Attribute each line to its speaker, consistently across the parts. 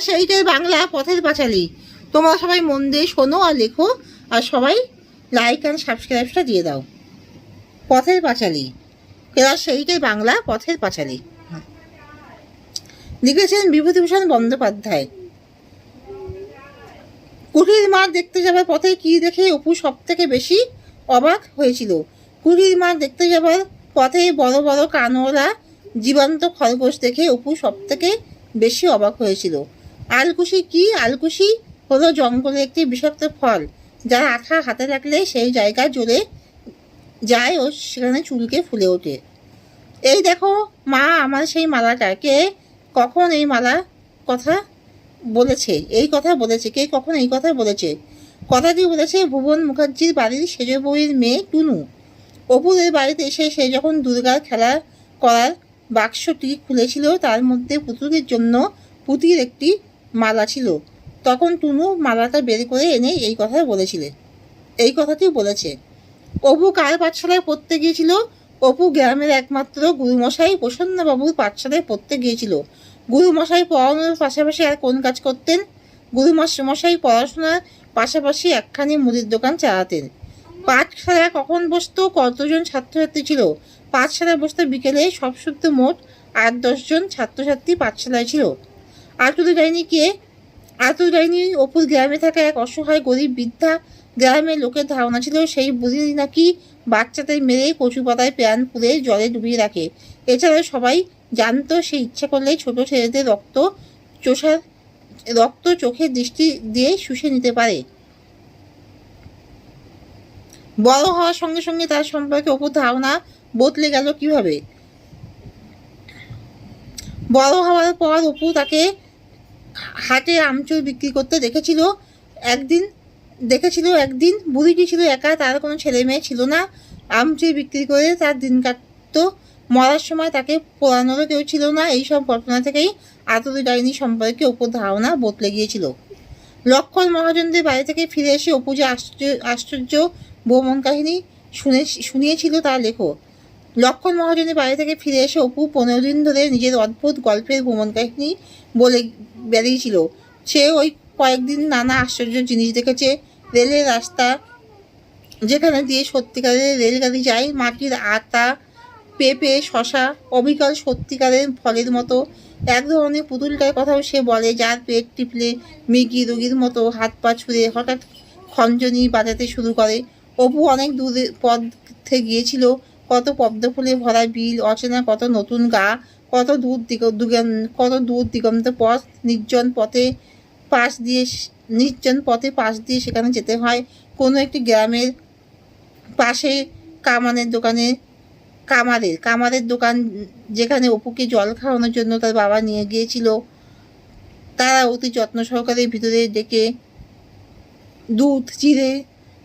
Speaker 1: সেইটাই বাংলা পথের পাঁচালী। তোমরা সবাই মন দিয়ে শোনো আর লেখো, আর সবাই লাইক অ্যান্ড সাবস্ক্রাইবটা দিয়ে দাও। পথের পাঁচালী, ক্লাস সেইটাই বাংলা পথের পাঁচালী, লিখেছেন বিভূতিভূষণ বন্দ্যোপাধ্যায়। কুঠির মাঠ দেখতে যাবার পথে কি দেখে অপু সব থেকে বেশি অবাক হয়েছিল? কুঠির মাঠ দেখতে যাবার পথে বড় বড় কানওয়ালা জীবন্ত খরগোশ দেখে অপু সব থেকে বেশি অবাক হয়েছিল। আলকুশি কি? আলকুশি হলো জঙ্গলে একটি বিষাক্ত ফল, যার আঠা হাতে রাখলে সেই জায়গা জ্বলে যায় ও সেখানে চুলকে ফুলে ওঠে। এই দেখো মা, আমার সেই মালাটা। কে কখন এই মালা কথা বলেছে? এই কথা বলেছে কে? কখন এই কথা বলেছে? কথাটি বলেছে ভুবন মুখার্জির বাড়ির সেজ বউয়ের মেয়ে টুনু। অপুদের বাড়িতে এসে সে যখন দুর্গার খেলা করার বাক্সটি খুলেছিল, তার মধ্যে পুতুলের জন্য পুঁতির একটি মালা ছিল। তখন টুনু মালাটা বের করে এনে এই কথা বলেছিলে, এই কথাটি বলেছে। অপু কার পাঠশালায় পড়তে গিয়েছিল? অপু গ্রামের একমাত্র গুরুমশাই প্রসন্নবাবুর পাঠশালায় পড়তে গিয়েছিল। গুরুমশাই পড়ানোর পাশাপাশি আর কোন কাজ করতেন? গুরুমশাই পড়াশোনার পাশাপাশি একখানি মুদির দোকান চালাতেন। পাঠশালা কখন বসতো? কতজন ছাত্রছাত্রী ছিল? পাঠশালা বসতো বিকেলে। সব শুদ্ধ মোট 8-10 জন ছাত্রছাত্রী পাঠশালায় ছিল। আতুল ডাইনি কে? আতুল ডাইনি অপুর গ্রামে থাকা এক অসহায় গরিব বৃদ্ধা। গ্রামের লোকের ধারণা ছিল সেই বুড়ি নাকি বাচ্চাদের মেরে কচু পাতায় প্যান পুড়ে জলে ডুবিয়ে রাখে। এছাড়া সবাই জানতো সে ইচ্ছা করলেই ছোট ছেলেদের রক্ত চোখের দৃষ্টি দিয়ে শুষে নিতে পারে। বড় হওয়ার সঙ্গে সঙ্গে তার সম্পর্কে অপুর ধারণা বদলে গেল কিভাবে? বড় হওয়ার পর অপু তাকে হাটে আমচুর বিক্রি করতে দেখেছিল একদিন। বুড়িটি ছিল একা, তার কোনো ছেলে মেয়ে ছিল না। আমচুর বিক্রি করে তার দিন কাটত। মরার সময় তাকে পোড়ানোরও কেউ ছিল না। এইসব ঘটনা থেকেই আতুল ডাইনি সম্পর্কে অপুর ধারণা বদলে গিয়েছিল। লক্ষণ মহাজনদের বাড়ি থেকে ফিরে এসে অপু যে আশ্চর্য ভ্রমণ কাহিনী শুনিয়েছিল তা লেখো। লক্ষণ মহাজনের বাড়ি থেকে ফিরে এসে অপু 15 দিন ধরে নিজের অদ্ভুত গল্পের ভ্রমণ কাহিনী বলে বেরিয়েছিল। সে ওই কয়েকদিন নানা আশ্চর্য জিনিস দেখেছে। রেলের রাস্তা যেখানে দিয়ে সত্যিকারের রেলগাড়ি যায়, মাটির আতা, পেঁপে, শশা, অবিকল সত্যিকারের ফলের মতো। এক ধরনের পুতুলটার কথাও সে বলে, যার পেট টিপলে মিগি রোগীর মতো হাত পা ছুঁড়ে হঠাৎ খঞ্জনি বাজাতে শুরু করে। অপু অনেক দূরে পথে গিয়েছিল। কত পদ্ম ফুলে ভরা বিল, অচেনা কত নতুন গা, কত দূর দিগন্ত পথ। নির্জন পথে পাশ দিয়ে সেখানে যেতে হয়। কোনো একটি গ্রামের পাশে কামারের দোকান, যেখানে অপুকে জল খাওয়ানোর জন্য তার বাবা নিয়ে গিয়েছিল। তারা অতি যত্ন সহকারে ভিতরে ডেকে দুধ, চিড়ে,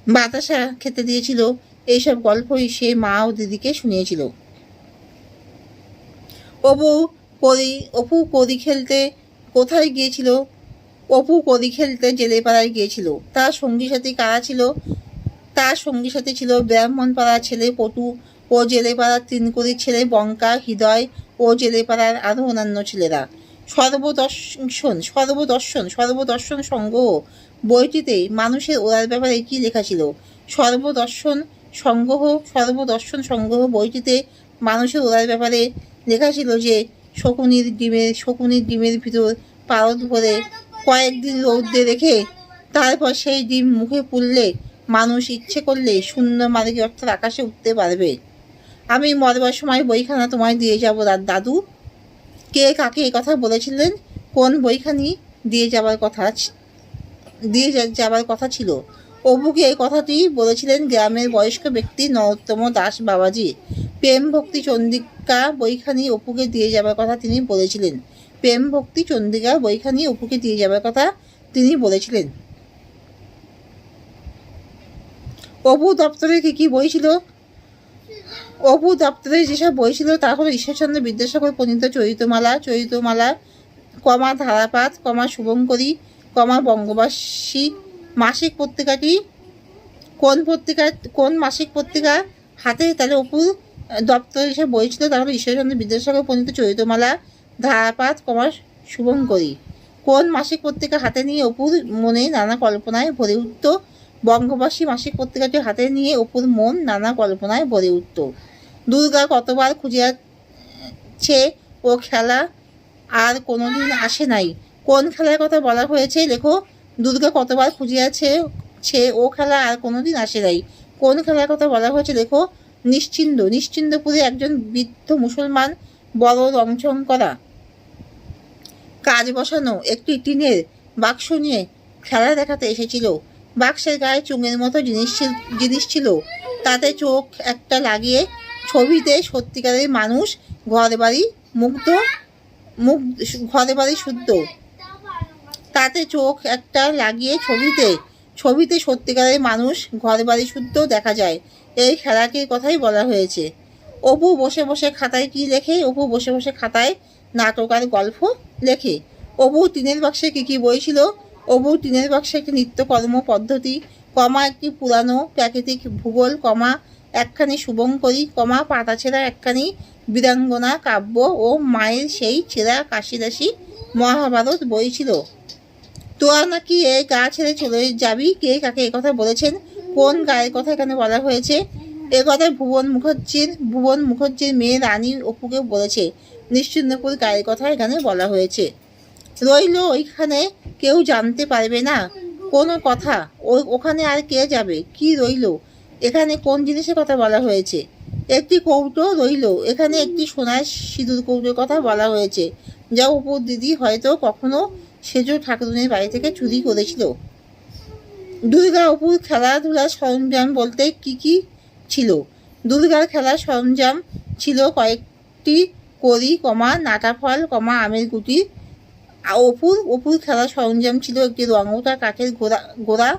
Speaker 1: বাতাসা খেতে দিয়েছিল। এইসব গল্পই সে মা ও দিদিকে শুনিয়েছিল। অপু কড়ি খেলতে কোথায় গিয়েছিল? অপু কড়ি খেলতে জেলেপাড়ায় গিয়েছিল। তার সঙ্গী সাথী কারা ছিল? তার সঙ্গী সাথী ছিল ব্রাহ্মণপাড়ার ছেলে পটু ও জেলেপাড়ার তিনকুড়ির ছেলে বঙ্কা, হৃদয় ও জেলেপাড়ার আরও অন্যান্য ছেলেরা। সর্বদর্শন সংগ্রহ বইটিতে মানুষের ওড়ার ব্যাপারে কি লেখা ছিল? সর্বদর্শন সংগ্রহ বইটিতে মানুষের ওড়ার ব্যাপারে লেখা ছিল যে শকুনির ডিমের ভিতর পারদ ভরে কয়েকদিন রৌদ্রে রেখে তারপর সেই ডিম মুখে পুড়লে মানুষ ইচ্ছে করলে শূন্য মার্গে অর্থাৎ আকাশে উঠতে পারবে। আমি মরবার সময় বইখানা তোমায় দিয়ে যাব দাদু। কে কাকে এই কথা বলেছিলেন? কোন বইখানি দিয়ে যাবার কথা ছিল? অপুকে এই কথাটি বলেছিলেন গ্রামের বয়স্ক ব্যক্তি নরোত্তম দাস বাবাজি। প্রেম ভক্তি চন্দ্রিকা বইখানি অপুকে দিয়ে যাবার কথা তিনি বলেছিলেন। প্রেম ভক্তি চন্দ্রিকা বইখানি অপুকে দিয়ে যাবার কথা তিনি বলেছিলেন। অপু দপ্তরে কি বই ছিল? অপু দপ্তরে যেসব বই ছিল তা হলো ঈশ্বরচন্দ্র বিদ্যাসাগর প্রণীত চরিতমালা, ধারাপাত, শুভঙ্করী, বঙ্গবাসী। মাসিক পত্রিকাটি কোন মাসিক পত্রিকা হাতে? তাহলে অপুর দপ্তরে যেসব বই ছিল তা হলো ঈশ্বরচন্দ্র বিদ্যাসাগর প্রণীত চরিতমালা, ধারাপাত, শুভঙ্করী। কোন মাসিক পত্রিকা হাতে নিয়ে অপুর মনে নানা কল্পনায় ভরে উঠত? বঙ্গবাসী মাসিক পত্রিকাটি হাতে নিয়ে অপুর মন নানা কল্পনায় ভরে উঠত। দুর্গা কতবার খুঁজিয়াছে ও খেলা আর কোনোদিন আসে নাই। কোন খেলার কথা বলা হয়েছে লেখো। দুর্গা কতবার খুঁজিয়াছে ও খেলা আর কোনোদিন আসে নাই। কোন খেলার কথা বলা হয়েছে লেখো। নিশ্চিন্দপুরে একজন বৃদ্ধ মুসলমান বড় রংচং করা কাজ বসানো একটি টিনের বাক্স নিয়ে খেলা দেখাতে এসেছিল। বাক্সের গায়ে চুঙের মতো জিনিস ছিল। তাতে চোখ একটা লাগিয়ে ছবিতে সত্যিকারের মানুষ, ঘরে বাড়ি শুদ্ধ। তাতে চোখ একটা লাগিয়ে ছবিতে সত্যিকারের মানুষ, ঘরে বাড়ি শুদ্ধ দেখা যায়। এই খেলাটির কথাই বলা হয়েছে। অপু বসে বসে খাতায় কি লেখে? অপু বসে বসে খাতায় নাটক আর গল্প লেখে। অপু টিনের বাক্সে কি বই ছিল? অপু টিনের বাক্সে একটি নিত্যকর্ম পদ্ধতি, একটি পুরানো প্রাকৃতিক ভূগোল, একখানি শুভঙ্করী, পাতা ছেঁড়া একখানি বীরাঙ্গনা কাব্য ও মায়ের সেই ছেঁড়া কাশিদাসী মহাভারত বই ছিল। তোরা নাকি এই গা ছেড়ে চলে যাবি? কে কাকে একথা বলেছেন? কোন গায়ের কথা এখানে বলা হয়েছে? এ কথা ভুবন মুখার্জির মেয়ে রানী অপুকে বলেছে। নিশ্চিন্দপুর গায়ের কথা এখানে বলা হয়েছে। রইল ওইখানে কেউ জানতে পারবে না কোনো কথা। ওখানে আর কে যাবে? কি রইল এখানে? কোন জিনিসের কথা বলা হয়েছে? একটি কৌটো রইল এখানে। একটি সোনার সিঁদুর কৌটোর কথা বলা হয়েছে, যা অপুর দিদি হয়তো কখনো সেজ ঠাকুরুনের বাড়ি থেকে চুরি করেছিল। দুর্গা অপুর খেলাধুলার সরঞ্জাম বলতে কি ছিল? দুর্গার খেলার সরঞ্জাম ছিল কয়েকটি কড়ি, নাটা ফল, আমের গুটি। অপুর খেলার সরঞ্জাম ছিল একটি রঙটা কাঠের গোড়া,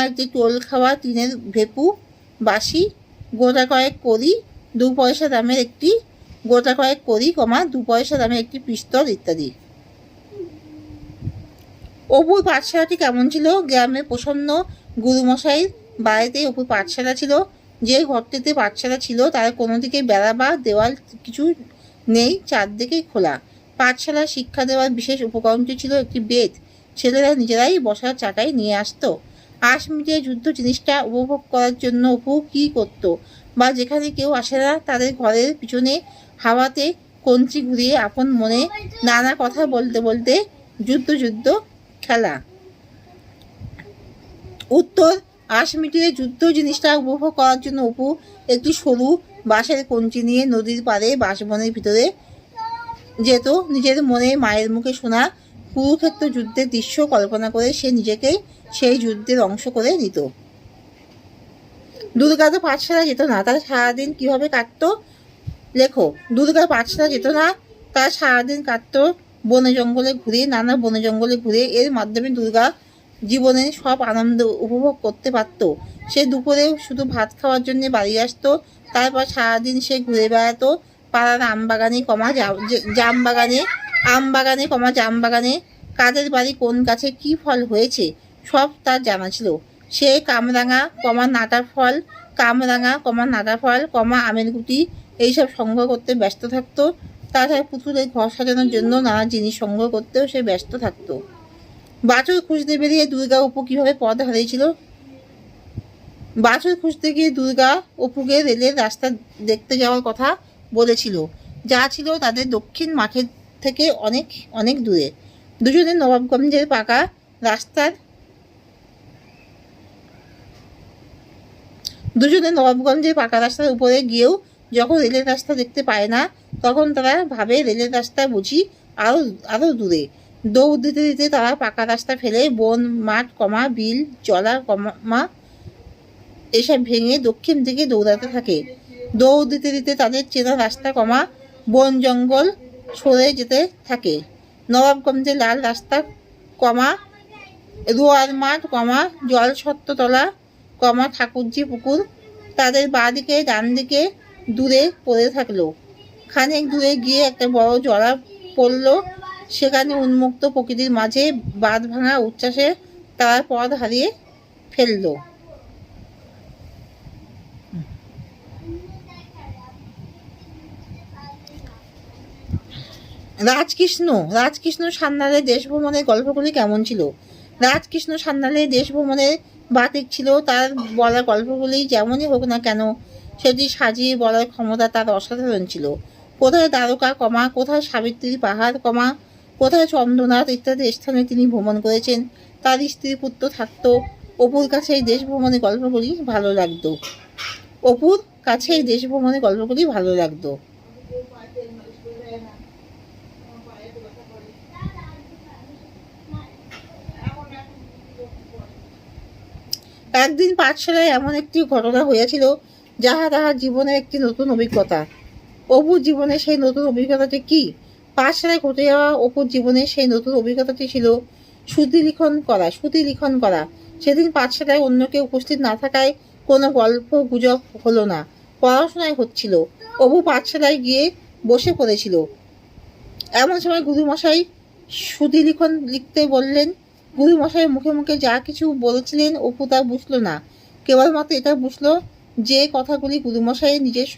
Speaker 1: একটি টোল খাওয়া টিনের ভেপু, বাঁশি, গোটা কয়েক কড়ি, 2 পয়সা দামের একটি গোটা কয়েক কড়ি, 2 পয়সা দামের একটি পিস্তল ইত্যাদি। অপুর পাঠশালাটি কেমন ছিল? গ্রামে প্রসন্ন গুরুমশাইয়ের বাড়িতে অপুর পাঠশালা ছিল। যে ঘরটিতে পাঠশালা ছিল তার কোনো দিকে বেড়া বা দেওয়াল কিছু নেই, চারদিকেই খোলা। পাঠশালার শিক্ষা দেওয়ার বিশেষ উপকরণটি ছিল একটি বেদ। ছেলেরা নিজেরাই বসার চাকায় নিয়ে আসতো। 8 মিনিটের যুদ্ধ জিনিসটা উপভোগ করার জন্য অপু কী করত? বা যেখানে কেউ আসে না তাদের ঘরের পিছনে হাওয়াতে কঞ্চি ঘুরিয়ে আপন মনে নানা কথা বলতে বলতে যুদ্ধ খেলা। উত্তর: 8 মিনিটের যুদ্ধ জিনিসটা উপভোগ করার জন্য অপু একটি সরু বাঁশের কঞ্চি নিয়ে নদীর পাড়ে বাঁশবনের ভিতরে যেত। নিজের মনে মায়ের মুখে শোনা কুরুক্ষেত্র যুদ্ধের দৃশ্য কল্পনা করে সে নিজেকেই সেই যুদ্ধের অংশ করে নিত। দুর্গা তো পাঠশালা যেত না, তার সারাদিন কিভাবে কাটতো? লেখো। দুর্গা পাঠশালা যেত না, তার সারাদিন কাটতো নানা বনে জঙ্গলে ঘুরে। এর মাধ্যমে দুর্গা জীবনের সব আনন্দ উপভোগ করতে পারত। সে দুপুরে শুধু ভাত খাওয়ার জন্য বাড়ি আসতো। তারপর সারাদিন সে ঘুরে বেড়াতো পাড়ার আমবাগানে, জামবাগানে। কাদের বাড়ি কোন গাছে কি ফল হয়েছে সব তার জানা ছিল। সে কামরাঙা, নাটা ফল, আমের গুটি এইসব সংগ্রহ করতে ব্যস্ত থাকতো। তাছাড়া পুতুলের ঘর সাজানোর জন্য নানা জিনিস সংগ্রহ করতেও সে ব্যস্ত থাকতো। বাছুর খুঁজতে বেরিয়ে দুর্গা অপু কিভাবে পথ হারিয়েছিল? বাছুর খুঁজতে গিয়ে দুর্গা অপুকে রেলের রাস্তা দেখতে যাওয়ার কথা বলেছিল, যা ছিল তাদের দক্ষিণ মাঠের থেকে অনেক অনেক দূরে। দুজনে নবাবগঞ্জের পাকা রাস্তার উপরে গিয়েও যখন রেলের রাস্তা দেখতে পায় না, তখন তারা ভাবে রেলের রাস্তা বুঝি আরো দূরে। দৌড় দিতে দিতে তারা পাকা রাস্তা ফেলে বন, মাঠ, বিল, জলা, এসব ভেঙে দক্ষিণ দিকে দৌড়াতে থাকে। দৌড় দিতে দিতে তাদের চেনা রাস্তা, বন জঙ্গল সরে যেতে থাকে। নবাবগঞ্জের লাল রাস্তা, রোয়ার মাঠ, জল ছত্রতলা, ঠাকুরজি পুকুর তাদের বাঁ দিকে ডান দিকে দূরে পড়ে থাকলো। খানিক দূরে গিয়ে একটা বড় জলা পড়লো। সেখানে উন্মুক্ত প্রকৃতির মাঝে বাঁধ ভাঙা উচ্ছ্বাসে তারা পথ হারিয়ে ফেললো। রাজকৃষ্ণ সান্যালের দেশ ভ্রমণের গল্পগুলি কেমন ছিল? রাজকৃষ্ণ সান্যালের দেশ ভ্রমণের বাতিক ছিল। তার বলা গল্পগুলি যেমনই হোক না কেন সেটি সাজিয়ে বলার ক্ষমতা তার অসাধারণ ছিল। কোথায় দ্বারকা কোথায় সাবিত্রী পাহাড় কোথায় চন্দ্রনাথ ইত্যাদি স্থানে তিনি ভ্রমণ করেছেন। তার স্ত্রী পুত্র থাকতো। অপুর কাছে এই দেশ ভ্রমণের গল্পগুলি ভালো লাগতো। অপুর কাছে এই দেশ ভ্রমণের গল্পগুলি ভালো লাগতো। একদিন পাঠশালায় এমন একটি ঘটনা হইয়াছিল যাহা তাহার জীবনের একটি নতুন অভিজ্ঞতা। অপুর জীবনে সেই নতুন অভিজ্ঞতাটি কি? পাঠশালায় ঘটে যাওয়া অপুর জীবনে সেই নতুন অভিজ্ঞতাটি ছিল শ্রুতি লিখন করা। সেদিন পাঠশালায় অন্য কেউ উপস্থিত না থাকায় কোনো গল্প গুজব হলো না, পড়াশোনায় হচ্ছিল। অপু পাঠশালায় গিয়ে বসে পড়েছিল। এমন সময় গুরুমশাই শ্রুতি লিখতে বললেন। গুরুমশাই মুখে মুখে যা কিছু বলেছিলেন অপু তা বুঝল না। কেবলমাত্র এটা বুঝলো যে কথাগুলি গুরুমশাইয়ের নিজের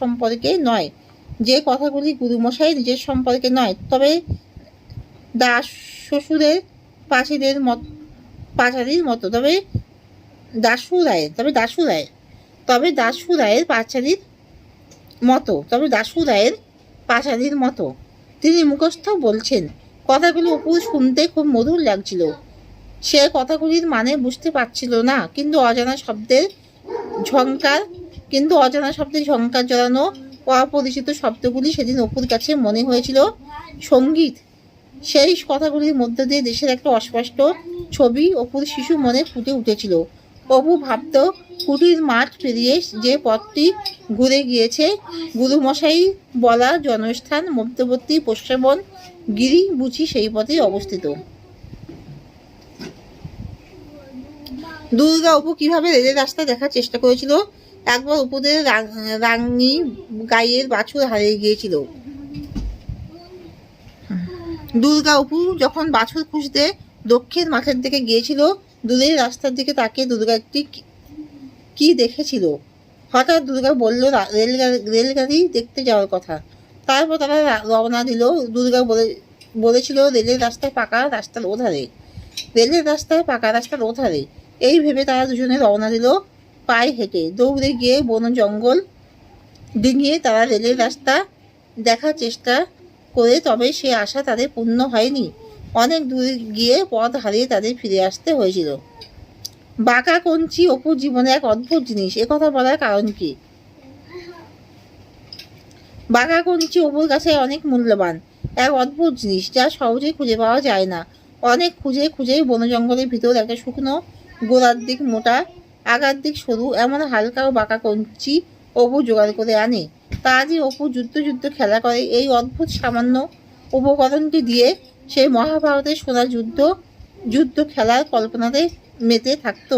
Speaker 1: সম্পর্কে নয়, তবে দাস শ্বশুরের পাঁচালীর মতো, তবে দাশু রায়ের পাঁচালীর মতো তিনি মুখস্থ বলছেন। কথাগুলি অপু শুনতে খুব মধুর লাগছিল। সে কথাগুলির মানে বুঝতে পারছিল না, কিন্তু অজানা শব্দের ঝংকার জড়ানো অপরিচিত শব্দগুলি সেদিন অপুর কাছে মনে হয়েছিল সঙ্গীত। সেই কথাগুলির মধ্য দিয়ে দেশের একটা অস্পষ্ট ছবি অপুর শিশু মনে ফুটে উঠেছিল। অপু ভাবত কুটির মাঠ পেরিয়ে যে পথটি ঘুরে গিয়েছে, গুরুমশাই বলা জনস্থান মধ্যবর্তী পশ্চিমবন গিরি বুঝি সেই পথেই অবস্থিত। দুর্গা অপু কিভাবে রেলের রাস্তা দেখার চেষ্টা করেছিল? একবার অপুদের রাঙি গাইয়ের বাছুর হারিয়ে গিয়েছিল। দুর্গা অপু যখন বাছুর খুঁজতে দক্ষিণ মাঠের দিকে গিয়েছিল, দূরের রাস্তার দিকে তাকিয়ে দুর্গা একটি কি দেখেছিল। হঠাৎ দুর্গা বলল রেলগাড়ি দেখতে যাওয়ার কথা। তারপর তারা রওনা দিল। দুর্গা বলেছিল রেলের রাস্তায় পাকা রাস্তার ওধারে। এই ভেবে তারা দুজনে রওনা দিল পায়ে হেঁটে। দৌড়ে গিয়ে বন জঙ্গল ডিঙিয়ে তারা রেলের রাস্তা দেখার চেষ্টা করে, তবে সে আশা তাদের পূর্ণ হয়নি। অনেক দূর গিয়ে পথ হারিয়ে তাদের ফিরে আসতে হয়েছিল। বাঁকা কঞ্চি অপুর জীবনে এক অদ্ভুত জিনিস। একথা বলার কারণ কি? বাঁকা কঞ্চি অপুর কাছে অনেক মূল্যবান এক অদ্ভুত জিনিস, যা সহজেই খুঁজে পাওয়া যায় না। অনেক খুঁজেই বন জঙ্গলের ভিতর একটা শুকনো গোড়ার দিক মোটা, আগার দিক সরু এমন হালকা ও বাঁকা কঞ্চি অপু জোগাড় করে আনে। তা দিয়ে অপু যুদ্ধ খেলা করে। এই অদ্ভুত সামান্য উপকরণটি দিয়ে সেই মহাভারতের সোনা যুদ্ধ খেলার কল্পনাতে মেতে থাকতো।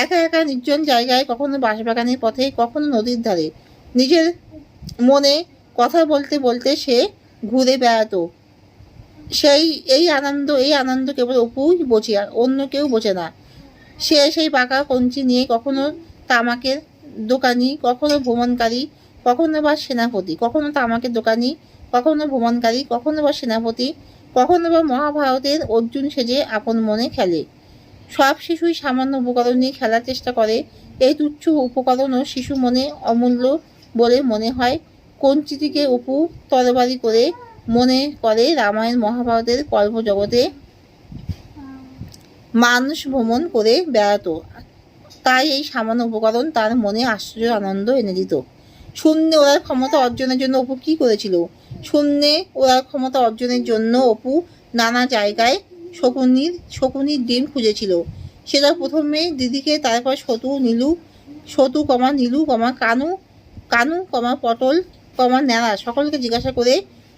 Speaker 1: একা একা নির্জন জায়গায়, কখনো বাঁশবাগানের পথে, কখনো নদীর ধারে নিজের মনে কথা বলতে বলতে সে ঘুরে বেড়াতো। এই আনন্দ কেবল অপুই বোঝে, আর অন্য কেউ বোঝে না। সে সেই পাকা কঞ্চি নিয়ে কখনো তামাকের দোকানি, কখনো ভ্রমণকারী, কখনো বা সেনাপতি, কখনো তামাকের দোকানি, কখনো ভ্রমণকারী, কখনো বা সেনাপতি, কখনো বা মহাভারতের অর্জুন সেজে আপন মনে খেলে। সব শিশুই সামান্য উপকরণ নিয়ে খেলার চেষ্টা করে। এই তুচ্ছ উপকরণও শিশু মনে অমূল্য বলে মনে হয়। কঞ্চিটিকে অপু তরবারি করে মনে করে রামায়ণ মহাভারতের কল্পজগতে মানুষ ভ্রমণ করে বেড়াতো। তাই এই সামান্য উপকরণ তার মনে আশ্চর্য আনন্দ এনে দিত। শূন্যে ওড়ার ক্ষমতা অর্জনের জন্য অপু কি করেছিল? শূন্যে ওড়ার ক্ষমতা অর্জনের জন্য অপু নানা জায়গায় শকুনির ডিম খুঁজেছিল। সেটা প্রথমে দিদিকে, তারপর সতু নীলু কানু পটল ন্যাড়া সকলকে জিজ্ঞাসা করে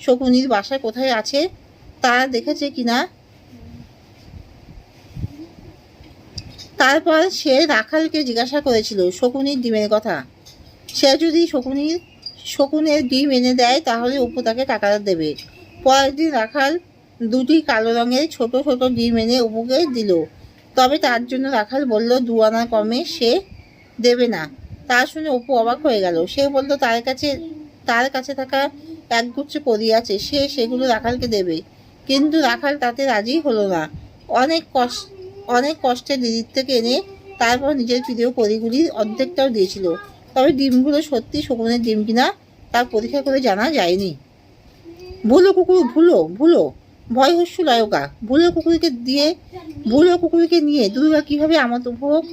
Speaker 1: শকুনির বাসা কোথায় আছে তা দেখেছে কিনা। তারপর সে রাখালকে জিজ্ঞাসা করেছিল শকুনির ডিমের কথা। সে যদি শকুনের ডিম এনে দেয় তাহলে অপু তাকে টাকা দেবে। পরের দিন রাখাল দুটি কালো রঙের ছোট ছোট ডিম এনে অপুকে দিল। তবে তার জন্য রাখাল বলল 2 আনা কমে সে দেবে না। তা শুনে অপু অবাক হয়ে গেল। সে বলল তার কাছে থাকা একগুচ্ছ করি আছে, সে সেগুলো রাখালকে দেবে, কিন্তু রাখাল তাতে রাজি হলো না। অনেক কষ্টে দিদির থেকে এনে তারপর নিজের প্রিয় পরীগুলির অর্ধেকটাও দিয়েছিল। তবে ডিমগুলো সত্যি শকুনের ডিম কিনা তার পরীক্ষা করে জানা যায়নি। ভুলো কুকুর ভুলো ভুলো, ভয় হস্যু লয়কা। ভুলো কুকুরকে নিয়ে দুর্গা কিভাবে আমোদ উপভোগ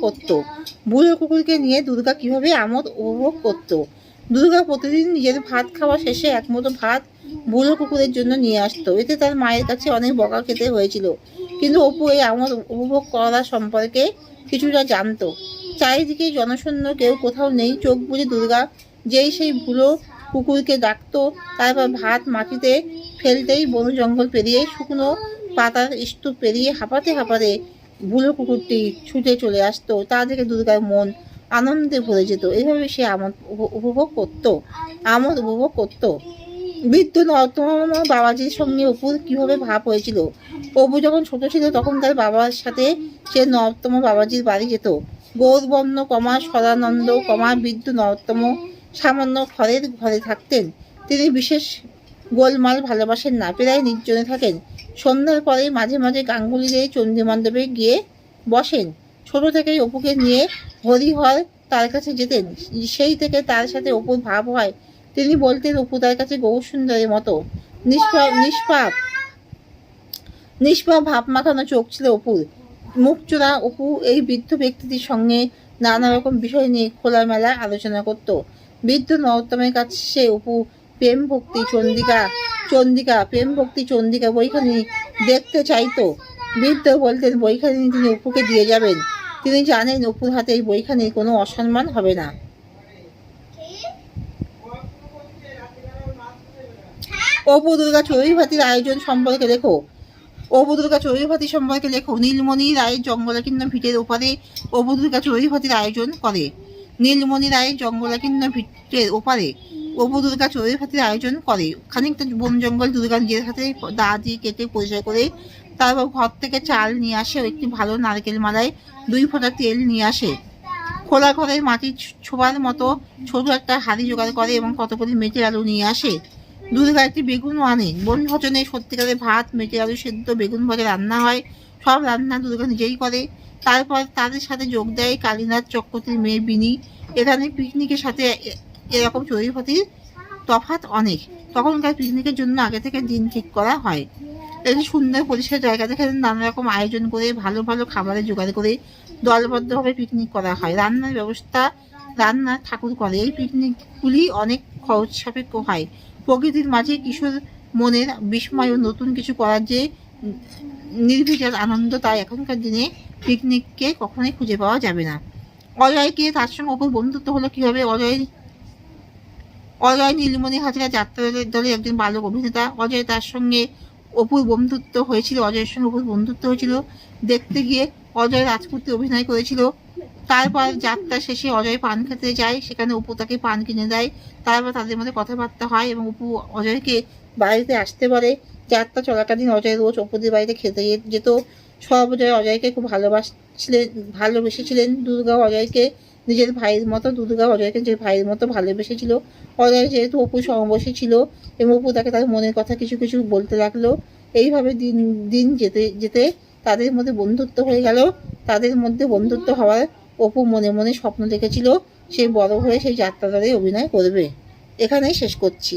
Speaker 1: করতো। দুর্গা প্রতিদিন নিজের ভাত খাওয়া শেষে একমুঠো ভাত বুড়ো কুকুরের জন্য নিয়ে আসতো। এতে তার মায়ের কাছে অনেক বকা খেতে হয়েছিল, কিন্তু অপু এই আমোদ উপভোগ করা সম্পর্কে কিছুটা জানতো। চারিদিকে জনশূন্য, কেউ কোথাও নেই। চোখ বুজে দুর্গা যেই সেই বুড়ো কুকুরকে ডাকতো, তারপর ভাত মাটিতে ফেলতেই বন জঙ্গল পেরিয়ে শুকনো পাতার স্তূপ পেরিয়ে হাঁপাতে হাঁপাতে বুড়ো কুকুরটি ছুটে চলে আসতো। তা দেখে দুর্গার মন আনন্দে ভরে যেত। এভাবে সে উপভোগ করতো। বৃদ্ধ নর্তমা বাবাজির সঙ্গে অপুর কিভাবে ভাব হয়েছিল। অপু যখন ছোট ছিল তখন তার বাবার সাথে সে নর্তমা বাবাজির বাড়ি যেত। গৌরবর্ণ সদানন্দ বৃদ্ধ নর্তম সামান্য ঘরে থাকতেন। তিনি বিশেষ গোলমাল ভালোবাসেন না, প্রায় নির্জনে থাকেন। সন্ধ্যার পরে মাঝে মাঝে গাঙ্গুলির চণ্ডী মণ্ডপে গিয়ে বসেন। ছোট থেকেই অপুকে নিয়ে হরিহর তার কাছে যেতেন, সেই থেকে তার সাথে অপুর ভাব হয়। তিনি বলতেন অপু তার কাছে গৌরসুন্দরের মতো। নিষ্পাপ ভাব মাখানো চোখ ছিল অপুর। মুখচোরা অপু এই বৃদ্ধ ব্যক্তিটির সঙ্গে নানা রকম বিষয় নিয়ে খোলামেলা আলোচনা করত। বৃদ্ধ নরোত্তমের কাছে অপু প্রেম ভক্তি চন্ডিকা বইখানি দেখতে চাইতো। বৃদ্ধ বলতেন বইখানি তিনি অপুকে দিয়ে যাবেন। তিনি জানেন অপুর হাতে এই বইখানির কোনো অসম্মান হবে না। অপু দুর্গা চড়ুইভাতির আয়োজন সম্পর্কে লেখো। নীলমণি রায়ের জঙ্গলাকীর্ণ ভিটের ওপারে অপু দুর্গা চড়ুইভাতির আয়োজন করে। খানিকটা বন জঙ্গল দুর্গা নিজের হাতে দা দিয়ে কেটে পরিষ্কার করে তারপর ঘর থেকে চাল নিয়ে আসে ও একটি ভালো নারকেল মালায় 2 ফোঁটা তেল নিয়ে আসে। খোলা ঘরের মাটি ছোবার মতো ছোট একটা হাঁড়ি জোগাড় করে এবং কতগুলি মেটে আলু নিয়ে আসে। দুর্গা একটি বেগুনও আনে। বনভোজনে সত্যিকারে ভাত, মেটে আলু সেদ্ধ, বেগুন ভাজা রান্না হয়। সব রান্না দুর্গা নিজেই করে। তারপর তাদের সাথে যোগ দেয় কালীনাথ চক্রবর্তীর মেয়ে বিনি। এখানে পিকনিকের সাথে এরকম চড়ুইভাতির তফাৎ অনেক। তখনকার পিকনিকের জন্য আগে থেকে দিন ঠিক করা হয়। একটি সুন্দর পরিষ্কার জায়গা থেকে নানা রকম আয়োজন করে ভালো ভালো খাবারের জোগাড় করে দলবদ্ধভাবে পিকনিক করা হয়। রান্না ঠাকুর করে। এই পিকনিকগুলি অনেক খরচ সাপেক্ষ হয়। প্রকৃতির মাঝে কিশোর মনের বিস্ময় ও নতুন কিছু করার যে নির্বিচার আনন্দ, তাই এখনকার দিনে পিকনিককে কখনোই খুঁজে পাওয়া যাবে না। অজয়কে তার সঙ্গে অপুর বন্ধুত্ব হলো কিভাবে? অজয় নীলমণি হাজরা যাত্রা দলের একজন বালক অভিনেতা। অজয়ের সঙ্গে অপুর বন্ধুত্ব হয়েছিল। দেখতে গিয়ে অজয় রাজপুত্রে অভিনয় করেছিল। তারপর যাত্রা শেষে অজয় পান খেতে যায়, সেখানে অপু তাকে পান কিনে দেয়। তারপর তাদের মধ্যে কথাবার্তা হয় এবং অপু অজয়কে বাড়িতে আসতে বলে। যাত্রা চলাকালীন অজয় রোজ অপুদের বাড়িতে খেতে যেত। সব অজয়কে খুব ভালোবেসেছিলেন। দুর্গা অজয়কে নিজের ভাইয়ের মতো ভালোবেসেছিল। অজয় যেহেতু অপুর সমবয়সী ছিল এবং অপু তাকে তার মনের কথা কিছু কিছু বলতে লাগলো। এইভাবে দিন যেতে যেতে তাদের মধ্যে বন্ধুত্ব হয়ে গেল। তাদের মধ্যে বন্ধুত্ব হওয়ার অপু মনে মনে স্বপ্ন দেখেছিল সে বড় হয়ে সেই যাত্রা দলে অভিনয় করবে। এখানেই শেষ করছি।